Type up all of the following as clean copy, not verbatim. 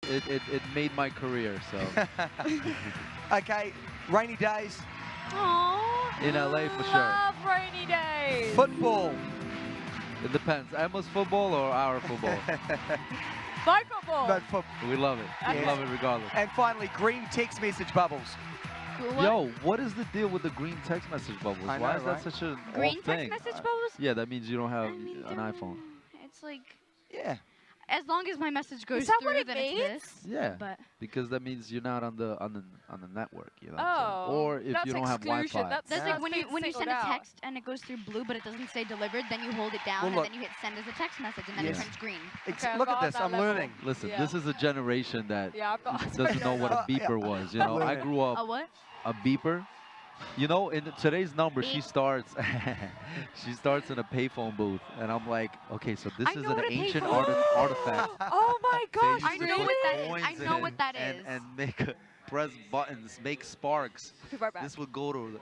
it made my career. So Okay, rainy days, Aww. in LA for sure. Love rainy days. football. It depends. Emma's football or our football. My football. No, football. We love it. We Yes. love it regardless. And finally, green text message bubbles. What? Yo, what is the deal with the green text message bubbles? I Why know, is that right? such an Green old text thing? message bubbles? Yeah, that means you don't have I mean, an iPhone. It's like, Yeah. as long as my message goes that through, what it then means? it's this. Yeah, But because that means you're not on the network. You know what I'm saying? Oh, Or if that's you don't have exclusion. Wi-Fi. That's that's Yeah. like when you being send singled a out. text and it goes through blue, but it doesn't say delivered. Then you hold it down Well, look. and then you hit send as a text message, and then Yeah. it turns green. Okay, I've Look at got this. that I'm level. learning. Listen, Yeah. this is a generation that Yeah, I've got. doesn't know what a Yeah. beeper was. You know, I learning. grew up A what? a beeper. You know, in today's number, she Beep. starts she starts in a payphone booth, and I'm like, okay, so this I is know an what a ancient payphone artifact. Oh my They gosh, used I to know put what that is. coins I know in what that and, is. And press buttons, make sparks. Be right back. This would go to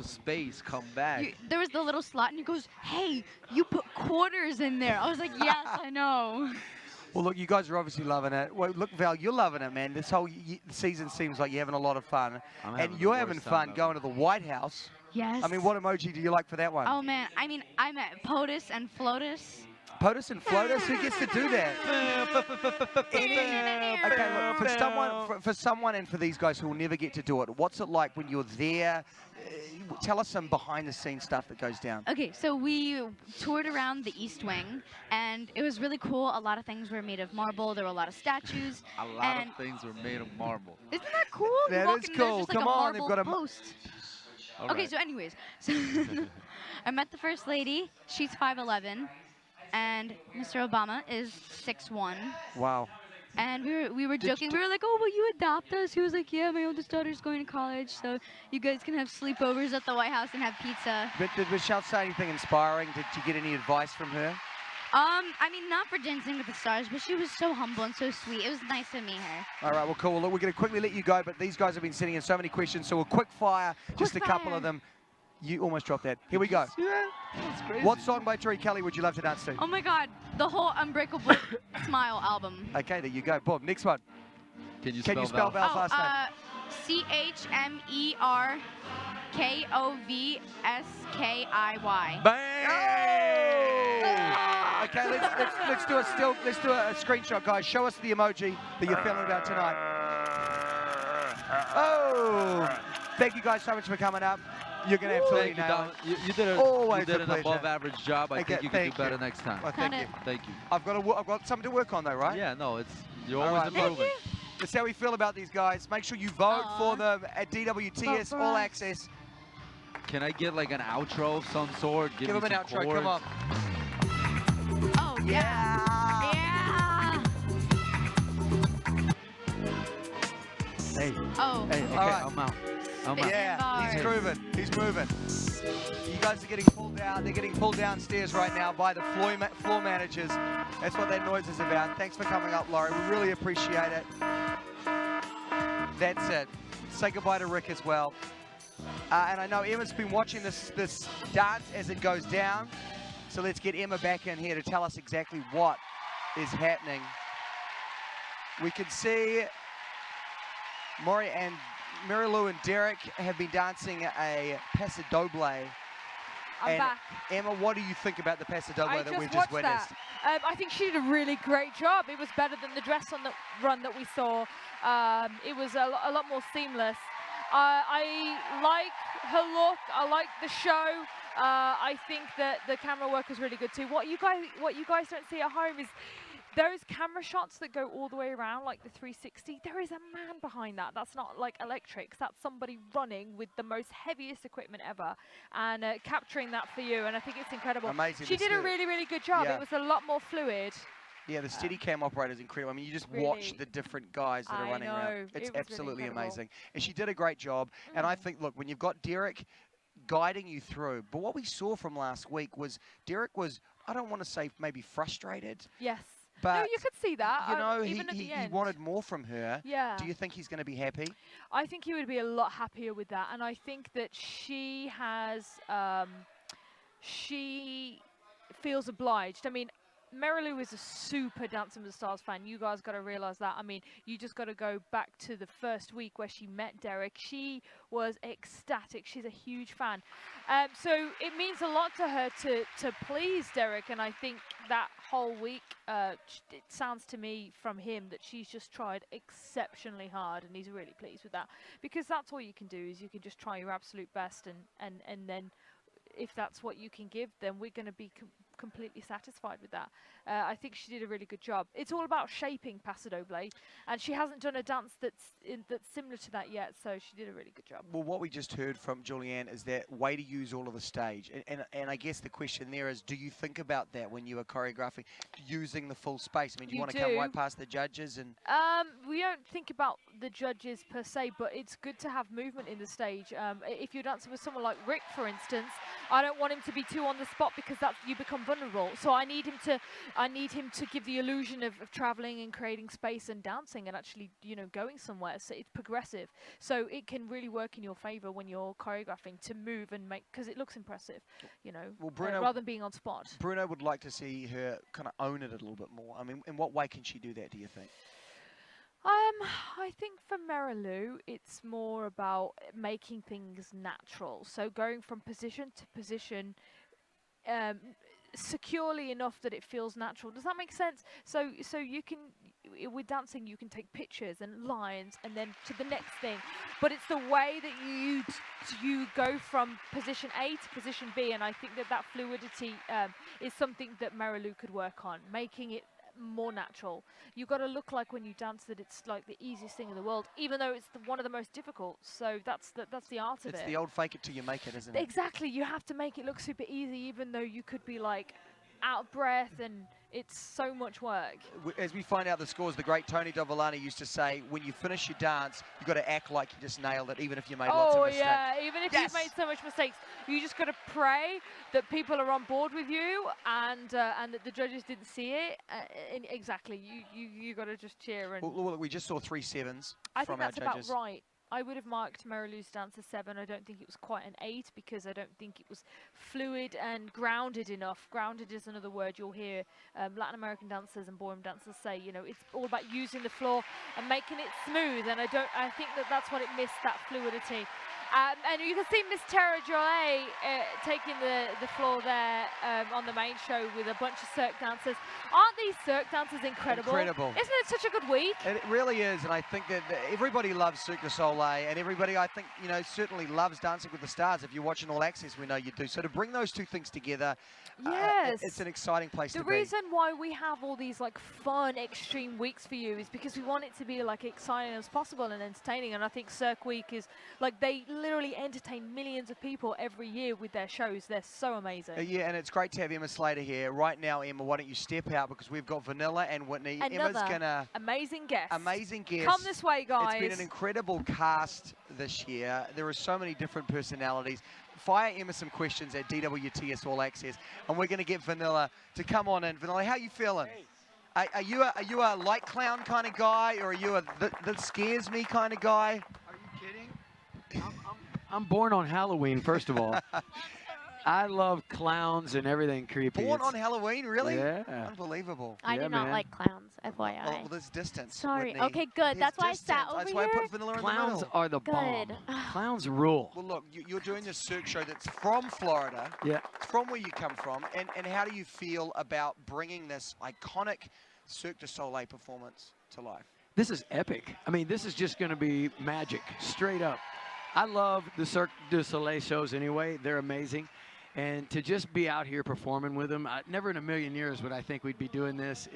space, come back. There was the little slot, and he goes, "Hey, you put quarters in there." I was like, "Yes, I know." Well, look, you guys are obviously loving it. Well, look, Val, you're loving it, man. This whole season seems like you're having a lot of fun. I'm And having the you're worst having time fun ever. going to the White House. Yes. I mean, what emoji do you like for that one? Oh man, I mean, I met POTUS and FLOTUS. POTUS and FLOTUS? Who gets to do that? Okay, look, for someone and for these guys who will never get to do it, what's it like when you're there? Tell us some behind-the-scenes stuff that goes down. Okay, so we toured around the East Wing, and it was really cool. A lot of things were made of marble. There were a lot of statues. A lot and of things were made of marble. Isn't that cool? You That walk is in, there's cool. just like Come a on, they've marble got a post. All Okay, right. so anyways, so I met the First Lady. She's 5'11", and Mr. Obama is 6'1". Wow. And we were Did you joking. We were like, "Oh, will you adopt us?" He was like, "Yeah, my oldest daughter's going to college, so you guys can have sleepovers at the White House and have pizza." But did Michelle say anything inspiring? Did you get any advice from her? I mean, not for Dancing with the Stars, but she was so humble and so sweet. It was nice to meet her. All right, well, cool. Well, look, we're going to quickly let you go, but these guys have been sending in so many questions, so a quick fire, just a couple fire. of them. You almost dropped that. Here we go. Yeah, that's crazy. What song by Tori Kelly would you love to dance to? Oh my God, the whole Unbreakable Smile album. Okay, there you go. Boom. Next one. Can you Can you spell Val? Val's last name? CHMERKOVSKIY. Bang! Oh! Okay, let's do a screenshot, guys. Show us the emoji that you're feeling about tonight. Oh! Thank you guys so much for coming up. You're gonna absolutely Thank you, nail Don. it. You did, Always you did a an pleasure. above-average job. I Okay, think you can thank do better you. next time. Well, thank you. Thank you. I've got something to work on though, right? Yeah, no, you're All always right. improving. That's how we feel about these guys. Make sure you vote Aw. for them at DWTS Vote for All us. Access. Can I get like an outro of some sort? Give me them an some outro. chords? Come on. Oh yeah. Yeah. Hey, Oh. hey, okay, All right. I'm out. I'm Spit out. Yeah, he's bars. moving. He's moving. You guys are getting pulled out. They're getting pulled downstairs right now by the floor managers. That's what that noise is about. Thanks for coming up, Laurie. We really appreciate it. That's it. Say goodbye to Rick as well. And I know Emma's been watching this dance as it goes down. So let's get Emma back in here to tell us exactly what is happening. We can see Maury and Marilu and Derek have been dancing a Paso Doble. I'm And back. Emma, what do you think a Paso Doble I that just we've just watched witnessed? that. I think she did a really great job. It was better than the dress on the run that we saw. It was a lot more seamless. I like her look. I like the show. I think that the camera work is really good too. What you guys don't see at home is those camera shots that go all the way around, like the 360, there is a man behind that. That's not like electrics. That's somebody running with the most heaviest equipment ever and capturing that for you. And I think it's incredible. Amazing. She did a really, really good job. Yeah. It was a lot more fluid. Yeah, the Steadicam operator is incredible. I mean, you just Really. watch the different guys that are I running know. around. It It's was really absolutely incredible. amazing. And she did a great job. And I think, look, when you've got Derek guiding you through, but what we saw from last week was Derek was, I don't want to say maybe frustrated, Yes. but no, you could see that. you know, even at the he end. wanted more from her. Yeah. Do you think he's going to be happy? I think he would be a lot happier with that, and I think that she has, she feels obliged. I mean, Marilu is a super Dancing with the Stars fan. You guys got to realize that. I mean, you just got to go back to the first week where she met Derek. She was ecstatic. She's a huge fan. So it means a lot to her to please Derek. And I think that whole week, it sounds to me from him that she's just tried exceptionally hard, and he's really pleased with that. Because that's all you can do, is you can just try your absolute best, and then if that's what you can give, then we're going to be completely satisfied with that. I think she did a really good job. It's all about shaping Paso Doble, and she hasn't done a dance that's similar to that yet, so she did a really good job. Well, what we just heard from Julianne is that way to use all of the stage. And I guess the question there is, do you think about that when you are choreographing, using the full space? I mean, do you want to come right past the judges? And we don't think about the judges per se, but it's good to have movement in the stage. If you're dancing with someone like Rick, for instance, I don't want him to be too on the spot, because you become vulnerable. So I need him to give the illusion of traveling and creating space and dancing and actually, you know, going somewhere. So it's progressive. So it can really work in your favor when you're choreographing to move and make, because it looks impressive, you know, well, Bruno, rather than being on spot. Bruno would like to see her kind of own it a little bit more. I mean, in what way can she do that, do you think? I think for Marilu, it's more about making things natural. So going from position to position, securely enough that it feels natural. Does that make sense? So you can, with dancing, you can take pictures and lines and then to the next thing, but it's the way that you go from position A to position B, and I think that fluidity is something that Marilu could work on, making it more natural. You've got to look like when you dance that it's like the easiest thing in the world, even though it's one of the most difficult. So that's the art of it. It's the old fake it till you make it, isn't it? Exactly. You have to make it look super easy, even though you could be like out of breath, and it's so much work. As we find out the scores, the great Tony Dovolani used to say, when you finish your dance, you've got to act like you just nailed it, even if you made lots of mistakes. Oh yeah, even if you've made so much mistakes, you just got to pray that people are on board with you, and that the judges didn't see it. Exactly, you got to just cheer. And well, we just saw 3 7s I from think our that's judges. about right. I would have marked Marilu's dance a 7. I don't think it was quite an 8, because I don't think it was fluid and grounded enough. Grounded is another word you'll hear Latin American dancers and ballroom dancers say. You know, it's all about using the floor and making it smooth. And I think that's what it missed, that fluidity. And you can see Miss Tara Joy taking the floor there on the main show with a bunch of Cirque dancers. Aren't these Cirque dancers incredible? Incredible. Isn't it such a good week? It really is, and I think that everybody loves Cirque du Soleil, and everybody, I think, you know, certainly loves Dancing with the Stars. If you're watching All Access, we know you do. So to bring those two things together, yes, it's an exciting place to be. The reason why we have all these like fun, extreme weeks for you is because we want it to be like exciting as possible and entertaining. And I think Cirque Week is like, they literally entertain millions of people every year with their shows. They're so amazing. Yeah, and it's great to have Emma Slater here. Right now, Emma, why don't you step out, because we've got Vanilla and Whitney. Another Emma's gonna amazing guest. Amazing guest. Come this way, guys. It's been an incredible cast this year. There are so many different personalities. Fire Emma some questions at DWTS All Access, and we're going to get Vanilla to come on in. Vanilla, how you feeling? Hey. Are you a light clown kind of guy, or are you a that scares me kind of guy? Are you kidding? I'm born on Halloween, first of all. I love clowns and everything creepy. Born on Halloween, really? Yeah. Unbelievable. I do not like clowns, FYI. Well, there's distance. Sorry. Whitney. Okay, good. That's why I sat over That's here. why I put Vanilla in the Clowns middle. are the bomb. Clowns rule. Well, look, you're doing this Cirque show that's from Florida. Yeah. It's from where you come from. And how do you feel about bringing this iconic Cirque du Soleil performance to life? This is epic. I mean, this is just going to be magic, straight up. I love the Cirque du Soleil shows anyway. They're amazing. And to just be out here performing with them, never in a million years would I think we'd be doing this.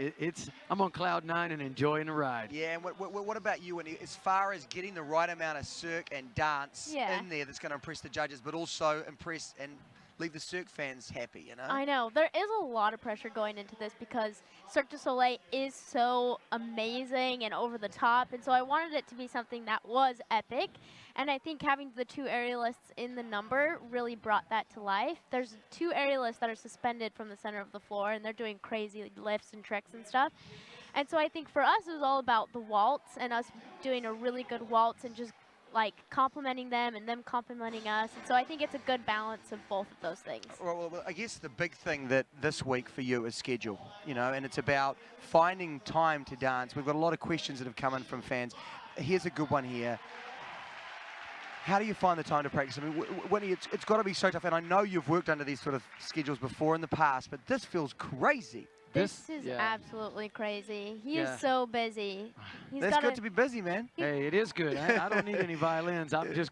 I'm on cloud 9 and enjoying the ride. Yeah, and what about you, Whitney? As far as getting the right amount of Cirque and dance in there that's going to impress the judges, but also impress and leave the Cirque fans happy, you know? I know. There is a lot of pressure going into this because Cirque du Soleil is so amazing and over the top, and so I wanted it to be something that was epic, and I think having the 2 aerialists in the number really brought that to life. There's 2 aerialists that are suspended from the center of the floor, and they're doing crazy lifts and tricks and stuff. And so I think for us, it was all about the waltz and us doing a really good waltz and just like complimenting them and them complimenting us. And so I think it's a good balance of both of those things. Well, I guess the big thing that this week for you is schedule, you know, and it's about finding time to dance. We've got a lot of questions that have come in from fans. Here's a good one here. How do you find the time to practice? I mean, Winnie, it's got to be so tough, and I know you've worked under these sort of schedules before in the past, but this feels crazy. This is yeah. absolutely crazy. He Yeah. is so busy. He's It's gotta, good to be busy, man. Hey, it is good. I don't need any violins. I'm just